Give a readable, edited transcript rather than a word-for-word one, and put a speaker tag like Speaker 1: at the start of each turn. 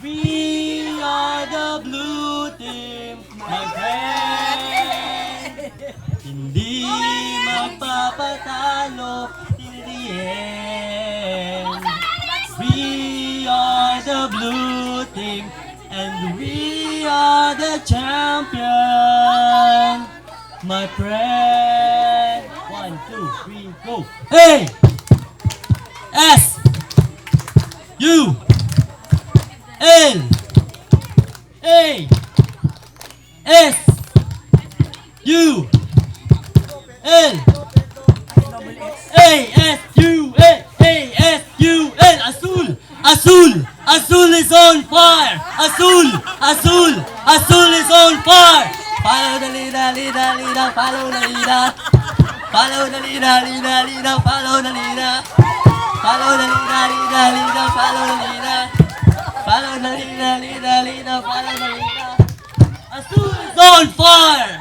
Speaker 1: We are the blue team, my friend. Hindi magpapatalo till the end. We are the blue team, and we are the champion, my friend. 1, 2, 3, go. Hey! S U L A S U L A S U L A S U L. Azul, azul, azul is on fire. Azul, azul, azul is on fire. Follow the leader, leader, leader. Follow the leader. Follow the leader, leader, leader. Follow the leader. Follow the leader, leader, leader. Follow the leader. Follow the leader, leader, leader. Follow the leader. Azul is on fire.